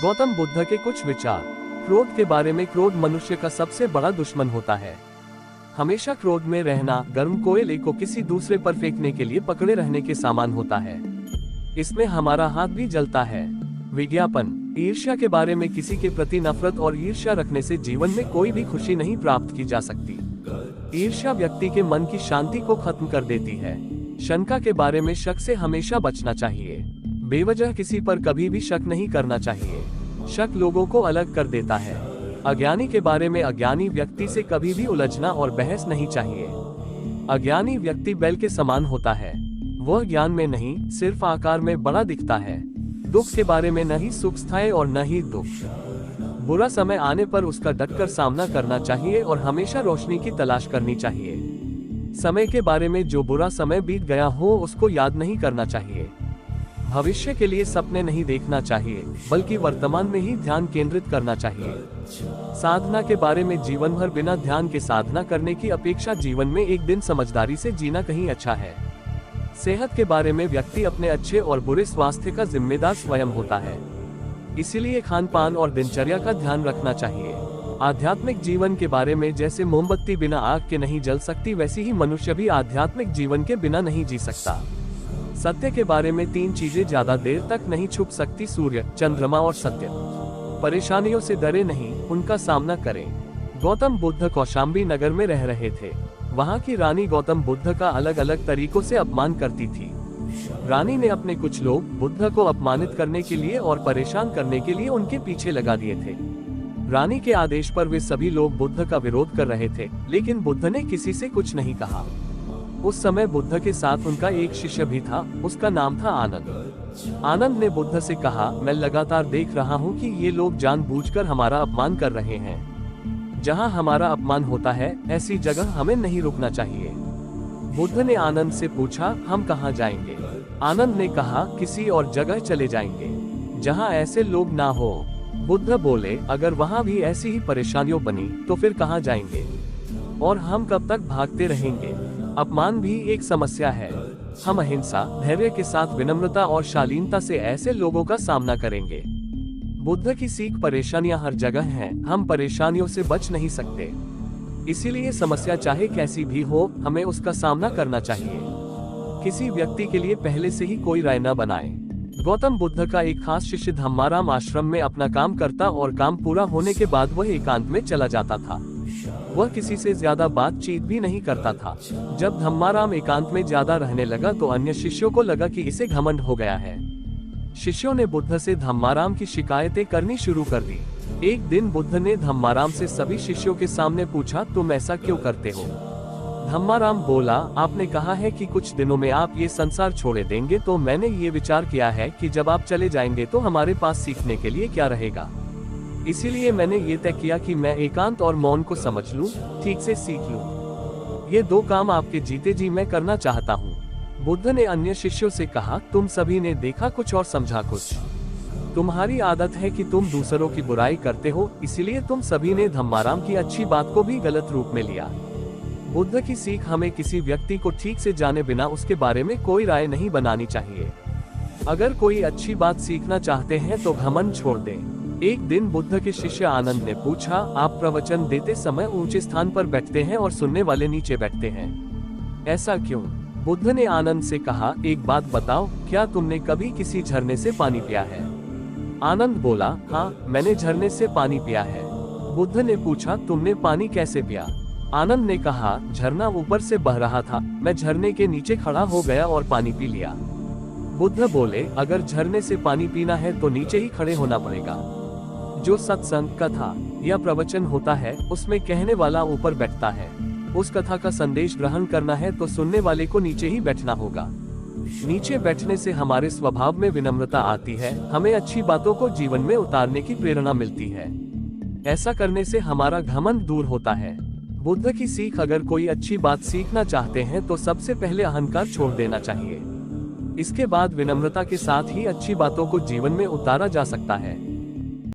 गौतम बुद्ध के कुछ विचार। क्रोध के बारे में। क्रोध मनुष्य का सबसे बड़ा दुश्मन होता है। हमेशा क्रोध में रहना गर्म कोयले को किसी दूसरे पर फेंकने के लिए पकड़े रहने के समान होता है। इसमें हमारा हाथ भी जलता है। विज्ञापन। ईर्ष्या के बारे में। किसी के प्रति नफरत और ईर्ष्या रखने से जीवन में कोई भी खुशी नहीं प्राप्त की जा सकती। ईर्ष्या व्यक्ति के मन की शांति को खत्म कर देती है। शंका के बारे में। शक से हमेशा बचना चाहिए। बेवजह किसी पर कभी भी शक नहीं करना चाहिए। शक लोगों को अलग कर देता है। अज्ञानी के बारे में। अज्ञानी व्यक्ति से कभी भी उलझना और बहस नहीं चाहिए। अज्ञानी व्यक्ति बैल के समान होता है। वह ज्ञान में नहीं, सिर्फ आकार में बड़ा दिखता है। दुख के बारे में। न ही सुख स्थायी और न ही दुख। बुरा समय आने पर उसका डटकर सामना करना चाहिए और हमेशा रोशनी की तलाश करनी चाहिए। समय के बारे में। जो बुरा समय बीत गया हो उसको याद नहीं करना चाहिए। भविष्य के लिए सपने नहीं देखना चाहिए, बल्कि वर्तमान में ही ध्यान केंद्रित करना चाहिए। साधना के बारे में। जीवन भर बिना ध्यान के साधना करने की अपेक्षा जीवन में एक दिन समझदारी से जीना कहीं अच्छा है। सेहत के बारे में। व्यक्ति अपने अच्छे और बुरे स्वास्थ्य का जिम्मेदार स्वयं होता है, इसीलिए खान पान और दिनचर्या का ध्यान रखना चाहिए। आध्यात्मिक जीवन के बारे में। जैसे मोमबत्ती बिना आग के नहीं जल सकती, वैसे ही मनुष्य भी आध्यात्मिक जीवन के बिना नहीं जी सकता। सत्य के बारे में। 3 चीजें ज्यादा देर तक नहीं छुप सकती, सूर्य, चंद्रमा और सत्य। परेशानियों से डरे नहीं, उनका सामना करें। गौतम बुद्ध कौशाम्बी नगर में रह रहे थे। वहाँ की रानी गौतम बुद्ध का अलग अलग तरीकों से अपमान करती थी। रानी ने अपने कुछ लोग बुद्ध को अपमानित करने के लिए और परेशान करने के लिए उनके पीछे लगा दिए थे। रानी के आदेश पर वे सभी लोग बुद्ध का विरोध कर रहे थे, लेकिन बुद्ध ने किसी से कुछ नहीं कहा। उस समय बुद्ध के साथ उनका एक शिष्य भी था, उसका नाम था आनंद। आनंद ने बुद्ध से कहा, मैं लगातार देख रहा हूँ कि ये लोग जानबूझकर हमारा अपमान कर रहे हैं। जहाँ हमारा अपमान होता है, ऐसी जगह हमें नहीं रुकना चाहिए। बुद्ध ने आनंद से पूछा, हम कहाँ जाएंगे? आनंद ने कहा, किसी और जगह चले जाएंगे जहाँ ऐसे लोग ना हो। बुद्ध बोले, अगर वहाँ भी ऐसी ही परेशानियों बनी तो फिर कहाँ जाएंगे? और हम कब तक भागते रहेंगे? अपमान भी एक समस्या है। हम अहिंसा, धैर्य के साथ विनम्रता और शालीनता से ऐसे लोगों का सामना करेंगे। बुद्ध की सीख। परेशानियां हर जगह हैं, हम परेशानियों से बच नहीं सकते। इसीलिए समस्या चाहे कैसी भी हो, हमें उसका सामना करना चाहिए। किसी व्यक्ति के लिए पहले से ही कोई राय न बनाएं। गौतम बुद्ध का एक खास शिष्य धम्माराम आश्रम में अपना काम करता और काम पूरा होने के बाद वह एकांत में चला जाता था। वह किसी से ज्यादा बातचीत भी नहीं करता था। जब धम्माराम एकांत में ज्यादा रहने लगा तो अन्य शिष्यों को लगा कि इसे घमंड हो गया है। शिष्यों ने बुद्ध से धम्माराम की शिकायतें करनी शुरू कर दी। एक दिन बुद्ध ने धम्माराम से सभी शिष्यों के सामने पूछा, तुम ऐसा क्यों करते हो? धम्माराम बोला, आपने कहा है कि कुछ दिनों में आप ये संसार छोड़ देंगे, तो मैंने ये विचार किया है कि जब आप चले जाएंगे तो हमारे पास सीखने के लिए क्या रहेगा। इसीलिए मैंने ये तय किया कि मैं एकांत और मौन को समझ लूं, ठीक से सीख लूं। ये 2 काम आपके जीते जी मैं करना चाहता हूँ। बुद्ध ने अन्य शिष्यों से कहा, तुम सभी ने देखा कुछ और समझा कुछ। तुम्हारी आदत है कि तुम दूसरों की बुराई करते हो, इसीलिए तुम सभी ने धम्माराम की अच्छी बात को भी गलत रूप में लिया। बुद्ध की सीख। हमें किसी व्यक्ति को ठीक से जाने बिना उसके बारे में कोई राय नहीं बनानी चाहिए। अगर कोई अच्छी बात सीखना चाहते हैं तो घमंड छोड़ दें। एक दिन बुद्ध के शिष्य आनंद ने पूछा, आप प्रवचन देते समय ऊंचे स्थान पर बैठते हैं और सुनने वाले नीचे बैठते हैं, ऐसा क्यों? बुद्ध ने आनंद से कहा, एक बात बताओ, क्या तुमने कभी किसी झरने से पानी पिया है? आनंद बोला, हाँ, मैंने झरने से पानी पिया है। बुद्ध ने पूछा, तुमने पानी कैसे पिया? आनंद ने कहा, झरना ऊपर से बह रहा था, मैं झरने के नीचे खड़ा हो गया और पानी पी लिया। बुद्ध बोले, अगर झरने से पानी पीना है तो नीचे ही खड़े होना पड़ेगा। जो सत्संग, कथा या प्रवचन होता है, उसमें कहने वाला ऊपर बैठता है। उस कथा का संदेश ग्रहण करना है तो सुनने वाले को नीचे ही बैठना होगा। नीचे बैठने से हमारे स्वभाव में विनम्रता आती है, हमें अच्छी बातों को जीवन में उतारने की प्रेरणा मिलती है। ऐसा करने से हमारा घमंड दूर होता है। बुद्ध की सीख। अगर कोई अच्छी बात सीखना चाहते हैं तो सबसे पहले अहंकार छोड़ देना चाहिए। इसके बाद विनम्रता के साथ ही अच्छी बातों को जीवन में उतारा जा सकता है।